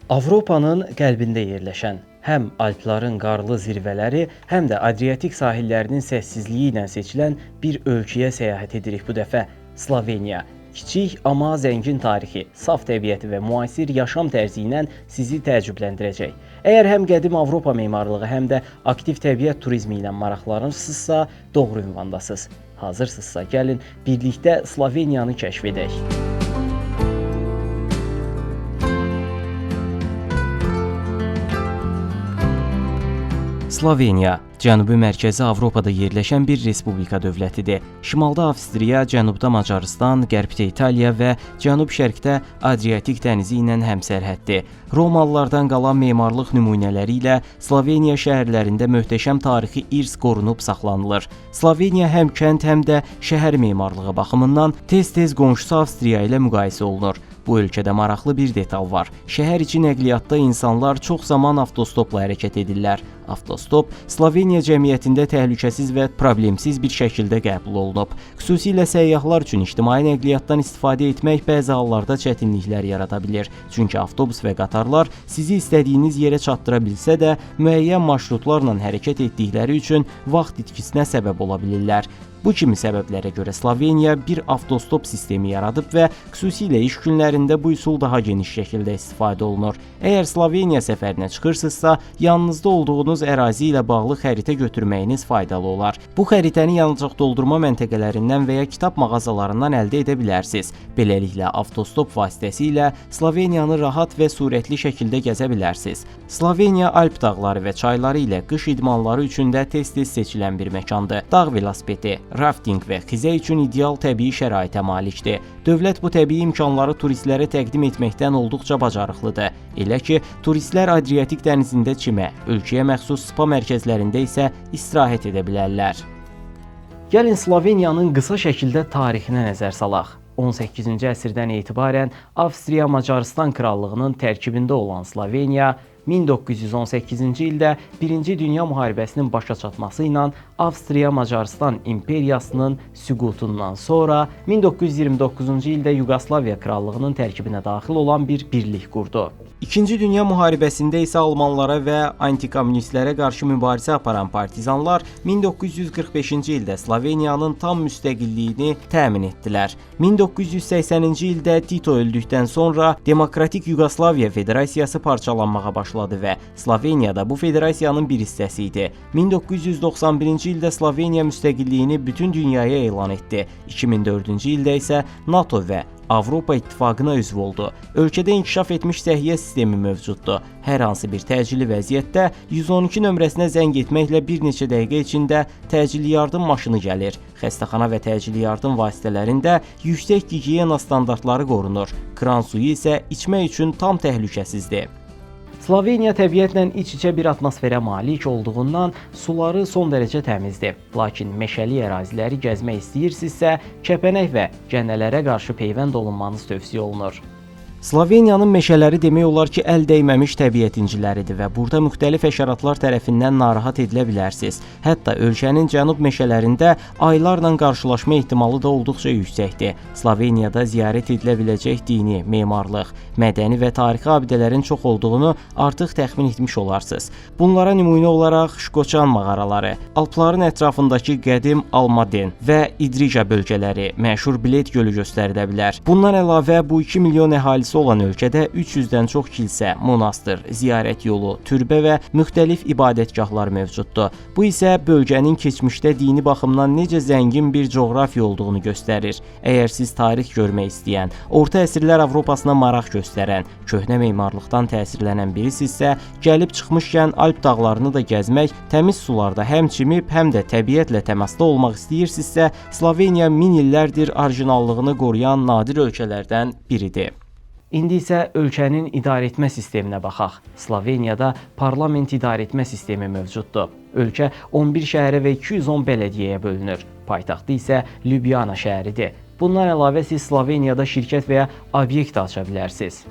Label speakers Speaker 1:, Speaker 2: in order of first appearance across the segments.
Speaker 1: Avropanın qəlbində yerləşən, həm Alpların qarlı zirvələri, həm də Adriatik sahillərinin səssizliyi ilə seçilən bir ölkəyə səyahət edirik bu dəfə. Sloveniya. Kiçik, amma zəngin tarixi, saf təbiəti və müasir yaşam tərzi ilə sizi təəccübləndirəcək. Əgər həm qədim Avropa memarlığı, həm də aktiv təbiət turizmi ilə maraqlanırsınızsa, doğru ünvandasınız. Hazırsınızsa gəlin birlikdə Sloveniyanı kəşf edək. Sloveniya, Cənubi Mərkəzi Avropada yerləşən bir respublika dövlətidir. Şimalda Avstriya, cənubda Macarıstan, qərbdə İtaliya və cənub-şərqdə Adriatik dənizi ilə həmsərhəddir. Romalılardan qalan memarlıq nümunələri ilə Sloveniya şəhərlərində möhtəşəm tarixi irs qorunub saxlanılır. Sloveniya həm kənd, həm də şəhər memarlığı baxımından tez-tez qonşusu Avstriya ilə müqayisə olunur. Bu ölkədə maraqlı bir detal var. Şəhər içi nəqliyyatda insanlar çox zaman avtostopla hərəkət edirlər. Avtostop Sloveniya cəmiyyətində təhlükəsiz və problemsiz bir şəkildə qəbul olunub. Xüsusilə səyyahlar üçün ictimai nəqliyyatdan istifadə etmək bəzi hallarda çətinliklər yarada bilir. Çünki avtobus və qatarlar sizi istədiyiniz yerə çatdıra bilsə də, müəyyən marşrutlarla hərəkət etdikləri üçün vaxt itkisinə səbəb ola bilirlər. Bu kimi səbəblərə görə Sloveniya bir avtostop sistemi yaradıb və xüsusilə iş günlərində bu üsul daha geniş şəkildə istifadə olunur. Əgər Sloveniya səfərinə çıxırsınızsa, yanınızda olduğunuz ərazi ilə bağlı xəritə götürməyiniz faydalı olar. Bu xəritəni yanacaq doldurma məntəqələrindən və ya kitab mağazalarından əldə edə bilərsiniz. Beləliklə, avtostop vasitəsilə Sloveniyanı rahat və sürətli şəkildə gəzə bilərsiniz. Sloveniya Alp dağları və çayları ilə qış idmanları üçün də tez-tez seçilən bir məkandır. Dağ velosipedi, rafting və xizə üçün ideal təbii şəraitə malikdir. Dövlət bu təbii imkanları turistlərə təqdim etməkdən olduqca bacarıqlıdır. Elə ki, turistlər Adriatik dənizində çimə, ölkəyə məxsus spa mərkəzlərində isə istirahət edə bilərlər. Gəlin Sloveniyanın qısa şəkildə tarixinə nəzər salaq. 18-ci əsrdən etibarən Avstriya-Macarıstan krallığının tərkibində olan Sloveniya, 1918-ci ildə Birinci Dünya müharibəsinin başa çatması ilə Avstriya-Macarıstan imperiyasının süqutundan sonra 1929-cu ildə Yugoslaviya krallığının tərkibinə daxil olan bir birlik qurdu. İkinci Dünya müharibəsində isə almanlara və antikomünistlərə qarşı mübarizə aparan partizanlar 1945-ci ildə Sloveniyanın tam müstəqilliyini təmin etdilər. 1980-ci ildə Tito öldükdən sonra Demokratik Yugoslaviya Federasiyası parçalanmağa başladı və Sloveniya da bu federasiyanın bir hissəsi idi. 1991-ci ildə Sloveniya müstəqilliyini bütün dünyaya elan etdi. 2004-cü ildə isə NATO və Avropa İttifaqına üzv oldu. Ölkədə inkişaf etmiş səhiyyə sistemi mövcuddur. Hər hansı bir təcili vəziyyətdə 112 nömrəsinə zəng etməklə bir neçə dəqiqə içində təcili yardım maşını gəlir. Xəstəxana və təcili yardım vasitələrində yüksək gigiyena standartları qorunur. Kran suyu isə içmək üçün tam təhlükəsizdir. Sloveniya təbiətlə iç-içə bir atmosferə malik olduğundan suları son dərəcə təmizdir. Lakin meşəli əraziləri gəzmək istəyirsinizsə, kəpənək və gənələrə qarşı peyvənd olunmanız tövsiyə olunur. Sloveniyanın meşələri demək olar ki, əl dəyməmiş təbiət inciləridir və burada müxtəlif həşəratlar tərəfindən narahat edilə bilərsiniz. Hətta ölkənin cənub meşələrində aylarla qarşılaşma ehtimalı da olduqca yüksəkdir. Sloveniyada ziyarət edilə biləcək dini, memarlıq, mədəni və tarixi abidələrin çox olduğunu artıq təxmin etmiş olarsınız. Bunlara nümunə olaraq Şkoçan mağaraları, Alpların ətrafındakı qədim Almaden və İdrija bölgələri, məşhur Bled gölü göstərilə bilər. Bundan əlavə bu 2 milyon əhalisi olan ölkədə 300-dən çox kilsə, monastır, ziyarət yolu, türbə və müxtəlif ibadətgahlar mövcuddur. Bu isə bölgənin keçmişdə dini baxımdan necə zəngin bir coğrafiya olduğunu göstərir. Əgər siz tarix görmək istəyən, orta əsrlər Avropasına maraq göstərən, köhnə memarlıqdan təsirlənən birisinizsə, gəlib çıxmışkən Alp dağlarını da gəzmək, təmiz sularda həm çimib, həm də təbiətlə təmasda olmaq istəyirsinizsə, Sloveniya min illərdir orijinallığını qoruyan nadir ölkələrdən biridir. İndi isə ölkənin idarəetmə sisteminə baxaq. Sloveniyada parlament idarəetmə sistemi mövcuddur. Ölkə 11 şəhərə və 210 bələdiyyəyə bölünür. Paytaxtı isə Ljubljana şəhəridir. Bundan əlavə siz Sloveniyada şirkət və ya obyekt aça bilərsiniz.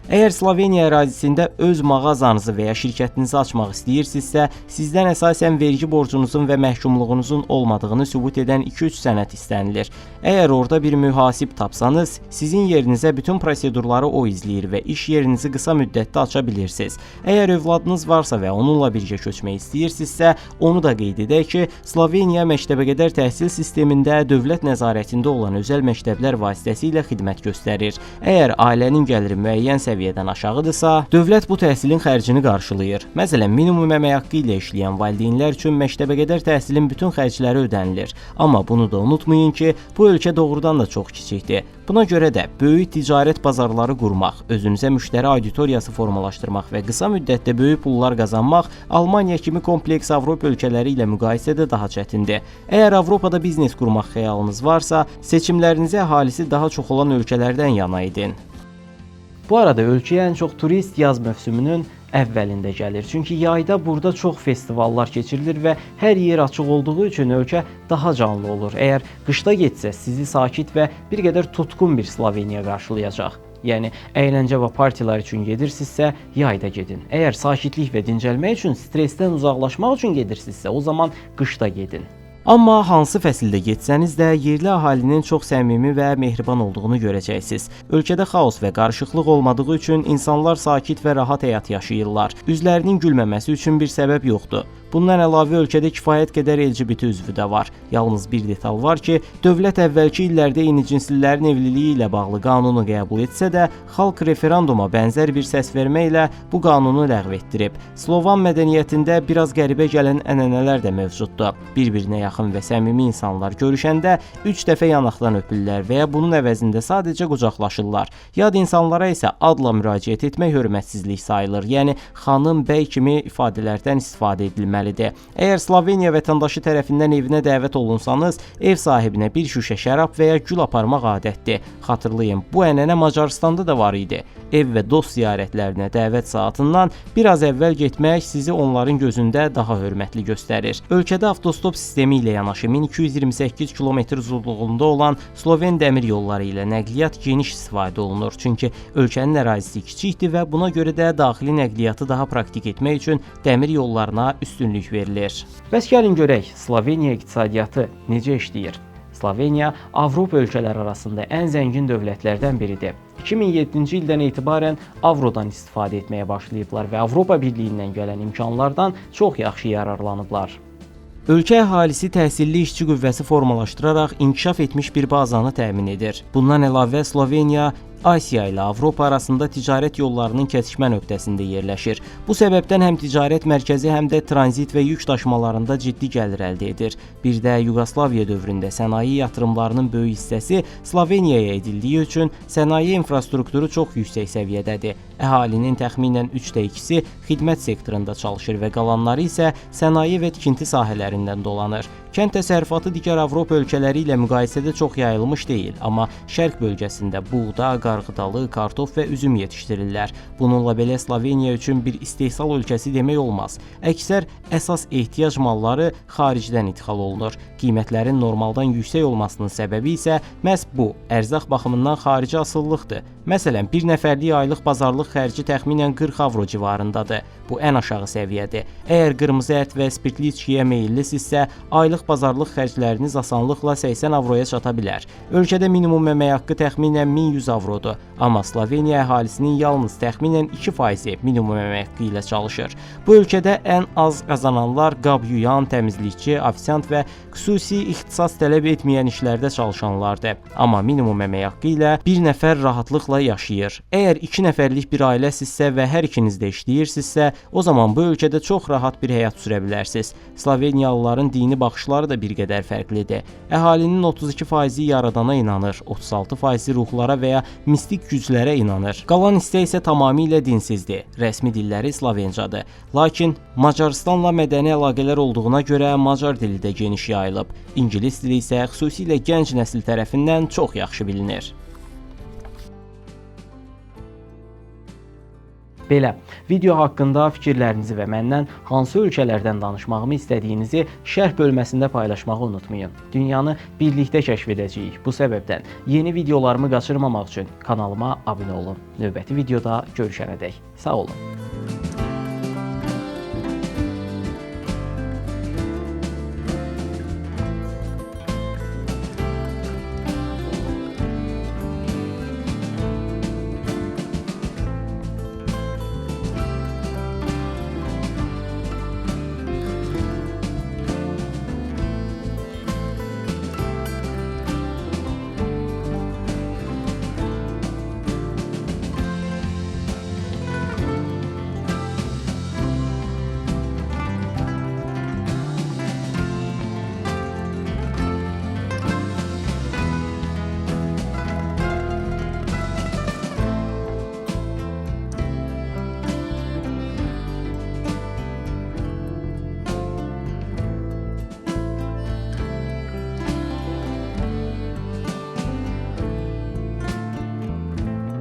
Speaker 1: Əgər Sloveniya ərazisində öz mağazanızı və ya şirkətinizi açmaq istəyirsinizsə, sizdən əsasən vergi borcunuzun və məhkumluğunuzun olmadığını sübut edən 2-3 sənəd istənilir. Əgər orada bir mühasib tapsanız, sizin yerinizə bütün prosedurları o izləyir və iş yerinizi qısa müddətdə aça bilirsiniz. Əgər övladınız varsa və onunla birgə köçmək istəyirsinizsə, onu da qeyd edək ki, Sloveniya məktəbəqədər təhsil sistemində dövlət nəzarətində olan özəl məktəblər vasitəsilə xidmət göstərir. Əgər ailənin gəliri müəyyən səviyyədən aşağıdırsa, dövlət bu təhsilin xərcini qarşılayır. Məsələn, minimum əmək haqqı ilə işləyən valideynlər üçün məktəbəqədər təhsilin bütün xərcləri ödənilir. Amma bunu da unutmayın ki, bu ölkə doğrudan da çox kiçikdir. Buna görə də böyük ticarət bazarları qurmaq, özünüzə müştəri auditoriyası formalaşdırmaq və qısa müddətdə böyük pullar qazanmaq Almaniya kimi kompleks Avropa ölkələri ilə müqayisədə daha çətindir. Əgər Avropada biznes qurmaq xəyalınız varsa, seçimlərinizi əhalisi daha çox olan ölkələrdən yana edin. Bu arada ölkəyə ən çox turist yaz mövsümünün əvvəlində gəlir. Çünki yayda burada çox festivallar keçirilir və hər yer açıq olduğu üçün ölkə daha canlı olur. Əgər qışda getsə, sizi sakit və bir qədər tutqun bir Sloveniya qarşılayacaq. Yəni, əyləncə və partiyalar üçün gedirsinizsə, yayda gedin. Əgər sakitlik və dincəlmək üçün, stressdən uzaqlaşmaq üçün gedirsinizsə, o zaman qışda gedin. Amma hansı fəsildə getsəniz də yerli əhalinin çox səmimi və mehriban olduğunu görəcəksiniz. Ölkədə xaos və qarışıqlıq olmadığı üçün insanlar sakit və rahat həyat yaşayırlar. Üzlərinin gülməməsi üçün bir səbəb yoxdur. Bundan əlavə ölkədə kifayət qədər LGBT üzvü də var. Yalnız bir detal var ki, dövlət əvvəlki illərdə eynicinsillərin evliliyi ilə bağlı qanunu qəbul etsə də, xalq referenduma bənzər bir səsvermə ilə bu qanunu ləğv etdirib. Slovan mədəniyyətində biraz qəribə gələn ənənələr də mövcuddur. Bir-birinə yaxın və səmimi insanlar görüşəndə 3 dəfə yanaqdan öpürlər və ya bunun əvəzində sadəcə qucaqlaşırlar. Yad insanlara isə adla müraciət etmək hörmətsizlik sayılır. Yəni, xanım, bəy kimi ifadələrdən istifadə edilməlidir. Əgər Sloveniya vətəndaşı tərəfindən evinə dəvət olunsanız, ev sahibinə bir şüşə şərab və ya gül aparmaq adətdir. Xatırlayın, bu ənənə Macaristanda da var idi. Ev və dost ziyarətlərinə dəvət saatından biraz əvvəl getmək sizi onların gözündə daha hörmətli göstərir. Ölkədə avtostop sistemi ilə yanaşı 1228 km uzunluğunda olan Sloven dəmir yolları ilə nəqliyyat geniş istifadə olunur. Çünki ölkənin ərazisi kiçikdir və buna görə də daxili nəqliyyatı daha praktik etmək üçün dəmir yollarına üstünlük verilir. Bəs gəlin görək, Sloveniya iqtisadiyyatı necə işləyir? Sloveniya Avropa ölkələri arasında ən zəngin dövlətlərdən biridir. 2007-ci ildən etibarən avrodan istifadə etməyə başlayıblar və Avropa Birliyindən gələn imkanlardan çox yaxşı yararlanıblar. Ölkə əhalisi təhsilli işçi qüvvəsi formalaşdıraraq inkişaf etmiş bir bazanı təmin edir. Bundan əlavə Sloveniya Asiya ilə Avropa arasında ticarət yollarının kəsişmə nöqtəsində yerləşir. Bu səbəbdən həm ticarət mərkəzi, həm də tranzit və yük daşımalarında ciddi gəlir əldə edir. Bir də Yugoslaviya dövründə sənaye yatırımlarının böyük hissəsi Sloveniyaya edildiyi üçün sənaye infrastrukturu çox yüksək səviyyədədir. Əhalinin təxminən 3/2-si xidmət sektorunda çalışır və qalanları isə sənaye və tikinti sahələrindən dolanır. Kənd təsərrüfatı digər Avropa ölkələri ilə müqayisədə çox yayılmış deyil, amma şərq bölgəsində buğda, qarğıdalı, kartof və üzüm yetişdirirlər. Bununla belə Sloveniya üçün bir istehsal ölkəsi demək olmaz. Əksər əsas ehtiyac malları xaricdən ixal olunur. Qiymətlərin normaldan yüksək olmasının səbəbi isə məhz bu, ərzaq baxımından xarici asılılıqdır. Məsələn, bir nəfərlik aylıq bazarlıq xərci təxminən 40 avro civarındadır. Bu ən aşağı səviyyədir. Əgər qırmızı ət və spirtli içkiyə meyillisinizsə, aylıq bazarlıq xərcləriniz asanlıqla 80 avroya çata bilər. Ölkədə minimum əmək haqqı təxminən 1100 avrodur. Amma Sloveniya əhalisinin yalnız təxminən 2% minimum əmək haqqı ilə çalışır. Bu ölkədə ən az qazananlar qab yuyan, təmizlikçi, ofisiant və xüsusi ixtisas tələb etməyən işlərdə çalışanlardır. Amma minimum əmək haqqı ilə bir nəfər rahatlıqla yaşayır. Əgər 2 nəfərlik bir ailəsinizsə və hər ikiniz də işləyirsinizsə, o zaman bu ölkədə çox rahat bir həyat sürə bilərsiniz. Sloveniyalıların dini baxışları da bir qədər fərqlidir. Əhalinin 32%-i yaradana inanır, 36%-i ruhlara və ya mistik güclərə inanır. Qalan hissə isə tamamilə dinsizdir. Rəsmi dilləri Slovencadır. Lakin Macarıstanla mədəni əlaqələr olduğuna görə Macar dili də geniş yayılıb. İngilis dili isə xüsusilə gənc nəsil tərəfindən çox yaxşı bilinir. Belə, video haqqında fikirlərinizi və məndən hansı ölkələrdən danışmağımı istədiyinizi şərh bölməsində paylaşmağı unutmayın. Dünyanı birlikdə kəşf edəcəyik. Bu səbəbdən yeni videolarımı qaçırmamaq üçün kanalıma abunə olun. Növbəti videoda görüşənədək sağ olun.